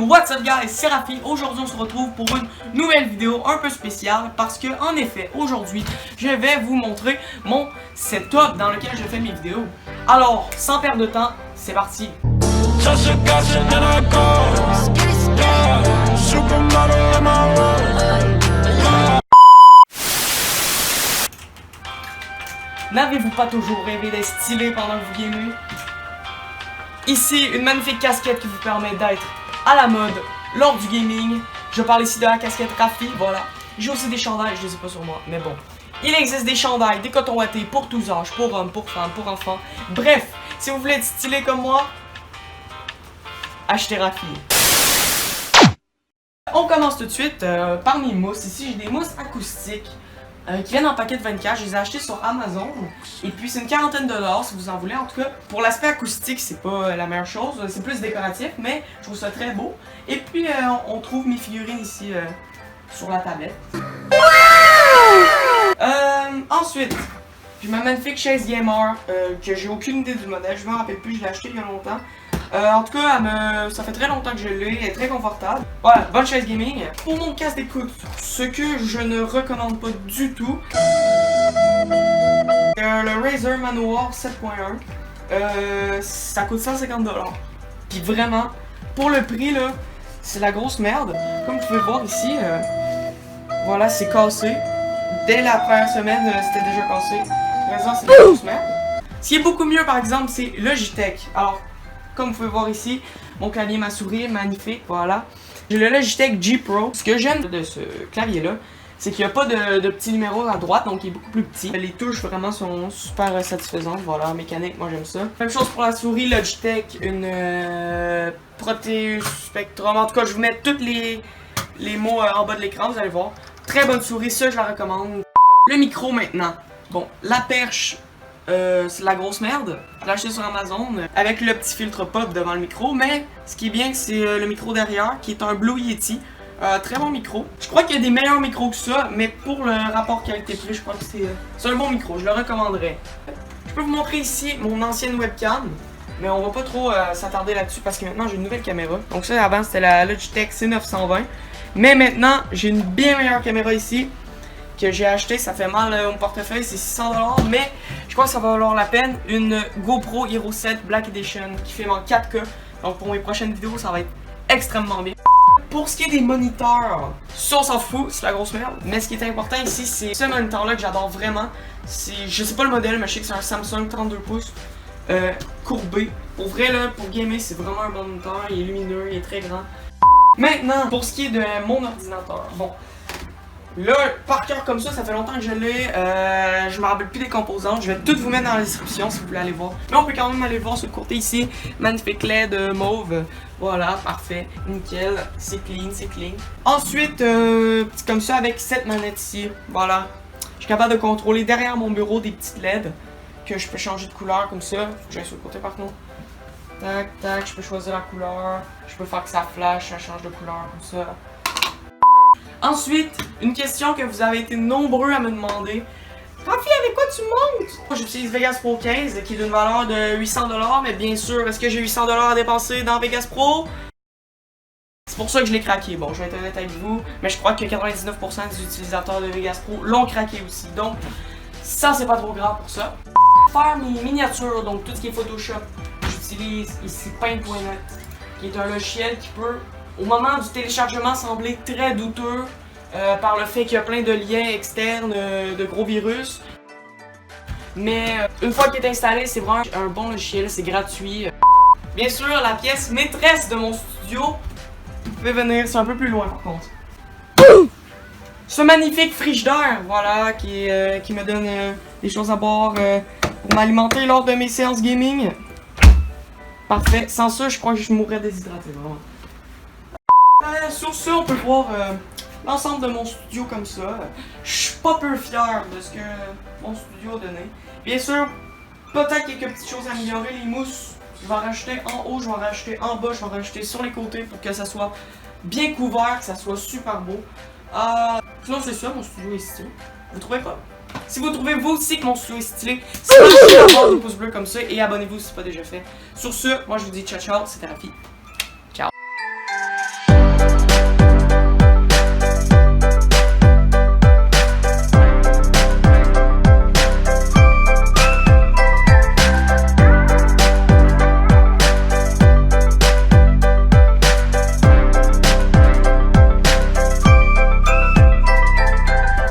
What's up guys, c'est Rafi. Aujourd'hui on se retrouve pour une nouvelle vidéo un peu spéciale parce que en effet aujourd'hui je vais vous montrer mon setup dans lequel je fais mes vidéos. Alors sans perdre de temps, c'est parti. N'avez-vous pas toujours rêvé d'être stylé pendant que vous gamez? Ici, une magnifique casquette qui vous permet d'être à la mode lors du gaming. Je parle ici de la casquette Rafi, voilà. J'ai aussi des chandails, je les ai pas sur moi, mais bon. Il existe des chandails, des cotons wattés pour tous âges, pour hommes, pour femmes, pour enfants. Bref, si vous voulez être stylé comme moi, achetez Rafi. On commence tout de suite par mes mousses. Ici, j'ai des mousses acoustiques. Qui viennent en paquet de 24, je les ai achetés sur Amazon. Et puis c'est une quarantaine de dollars si vous en voulez. En tout cas, pour l'aspect acoustique, c'est pas la meilleure chose. C'est plus décoratif, mais je trouve ça très beau. Et puis on trouve mes figurines ici sur la tablette. Ensuite, j'ai ma magnifique chaise gamer que j'ai aucune idée du modèle. Je me rappelle plus, je l'ai acheté il y a longtemps. En tout cas, ça fait très longtemps que je l'ai, elle est très confortable. Voilà, bonne chaise gaming. Pour mon casque d'écoute, ce que je ne recommande pas du tout, le Razer Manoir 7.1, ça coûte 150 $. Puis vraiment, pour le prix là, c'est la grosse merde. Comme vous pouvez voir ici, voilà, c'est cassé. Dès la première semaine, c'était déjà cassé. Raison, c'est la grosse merde. Ce qui est beaucoup mieux, par exemple, c'est Logitech. Alors, comme vous pouvez voir ici, mon clavier, ma souris, magnifique, voilà. J'ai le Logitech G Pro. Ce que j'aime de ce clavier-là, c'est qu'il n'y a pas de petits numéros à droite, donc il est beaucoup plus petit. Les touches vraiment sont super satisfaisantes, voilà, mécanique, moi j'aime ça. Même chose pour la souris, Logitech, une Proteus Spectrum. En tout cas, je vous mets tous les mots en bas de l'écran, vous allez voir. Très bonne souris, ça je la recommande. Le micro maintenant. Bon, la perche. C'est de la grosse merde. Je l'ai acheté sur Amazon avec le petit filtre pop devant le micro. Mais ce qui est bien, c'est le micro derrière qui est un Blue Yeti. Très bon micro. Je crois qu'il y a des meilleurs micros que ça, mais pour le rapport qualité-prix, je crois que c'est un bon micro. Je le recommanderais. Je peux vous montrer ici mon ancienne webcam. Mais on va pas trop s'attarder là-dessus parce que maintenant j'ai une nouvelle caméra. Donc ça avant c'était la Logitech C920. Mais maintenant j'ai une bien meilleure caméra ici que j'ai acheté, ça fait mal au portefeuille, c'est 600 $, mais je crois que ça va valoir la peine. Une GoPro Hero 7 Black Edition qui filme en 4K, donc pour mes prochaines vidéos ça va être extrêmement bien. Pour ce qui est des moniteurs, ça on s'en fout, c'est la grosse merde, mais ce qui est important ici c'est ce moniteur là que j'adore vraiment. Je sais pas le modèle, mais je sais que c'est un Samsung 32 pouces courbé. Pour vrai là, pour gamer c'est vraiment un bon moniteur, il est lumineux, il est très grand. Maintenant, pour ce qui est de mon ordinateur, bon. Là, par cœur comme ça fait longtemps que je l'ai, je me rappelle plus des composantes, je vais tout vous mettre dans la description si vous voulez aller voir. Mais on peut quand même aller voir sur le côté ici, magnifique LED mauve, voilà, parfait, nickel, c'est clean, c'est clean. Ensuite, comme ça avec cette manette ici, voilà, je suis capable de contrôler derrière mon bureau des petites LED que je peux changer de couleur comme ça, faut que j'aille sur le côté par contre. Tac, tac, je peux choisir la couleur, je peux faire que ça flash, ça change de couleur comme ça. Ensuite, une question que vous avez été nombreux à me demander. Rafi, avec quoi tu montes? Moi, j'utilise Vegas Pro 15 qui est d'une valeur de 800 $, mais bien sûr, est-ce que j'ai 800 $ à dépenser dans Vegas Pro? C'est pour ça que je l'ai craqué. Bon, je vais être honnête avec vous, mais je crois que 99% des utilisateurs de Vegas Pro l'ont craqué aussi. Donc, ça, c'est pas trop grave pour ça. Faire mes miniatures, donc tout ce qui est Photoshop, j'utilise ici Paint.net, qui est un logiciel qui peut, au moment du téléchargement, sembler très douteux par le fait qu'il y a plein de liens externes, de gros virus. Mais une fois qu'il est installé, c'est vraiment un bon logiciel, c'est gratuit. Bien sûr, la pièce maîtresse de mon studio, vous pouvez venir, c'est un peu plus loin par contre. Ce magnifique frigidaire, voilà, qui me donne des choses à boire pour m'alimenter lors de mes séances gaming. Parfait, sans ça, je crois que je mourrais déshydraté, vraiment. Sur ce, on peut voir l'ensemble de mon studio comme ça. Je suis pas peu fier de ce que mon studio a donné. Bien sûr, peut-être quelques petites choses à améliorer. Les mousses, je vais en rajouter en haut, je vais en rajouter en bas, je vais en rajouter sur les côtés pour que ça soit bien couvert, que ça soit super beau. Sinon, c'est ça, mon studio est stylé. Vous trouvez pas? Si vous trouvez vous aussi que mon studio est stylé, sachez d'avoir des pouces bleus comme ça et abonnez-vous si ce n'est pas déjà fait. Sur ce, moi je vous dis ciao ciao, c'était Rafi.